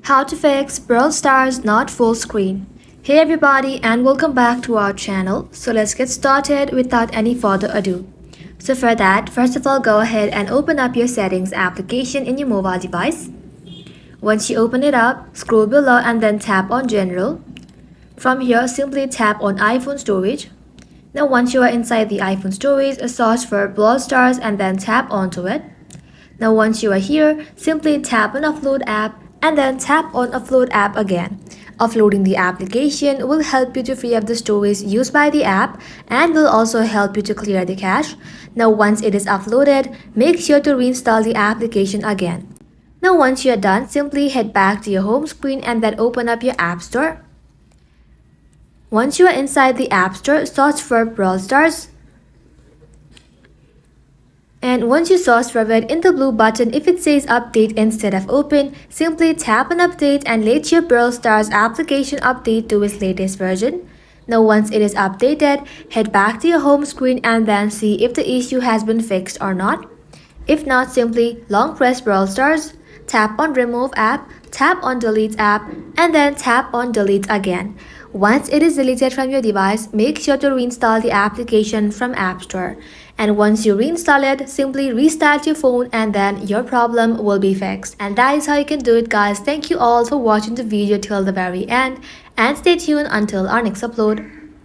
How to fix Brawl Stars not full screen. Hey everybody and welcome back to our channel. So let's get started without any further ado. So for that, first of all, go ahead and open up your settings application in your mobile device. Once you open it up, scroll below and then tap on General. From here, simply tap on iPhone storage. Now once you are inside the iPhone storage, search for Brawl Stars and then tap onto it. Now once you are here, simply tap on Upload App and then tap on Upload App again. Offloading the application will help you to free up the storage used by the app and will also help you to clear the cache. Now once it is uploaded, make sure to reinstall the application again. Now once you are done, simply head back to your home screen and then open up your App Store. Once you are inside the App Store, search for Brawl Stars. And once you search for it, in the blue button, if it says update instead of open, simply tap on update and let your Brawl Stars application update to its latest version. Now once it is updated, head back to your home screen and then see if the issue has been fixed or not. If not, simply long press Brawl Stars, tap on remove app, tap on delete app, and then tap on delete again. Once it is deleted from your device, make sure to reinstall the application from App Store. And once you reinstall it, simply restart your phone and then your problem will be fixed. And that is how you can do it, guys. Thank you all for watching the video till the very end and stay tuned until our next upload.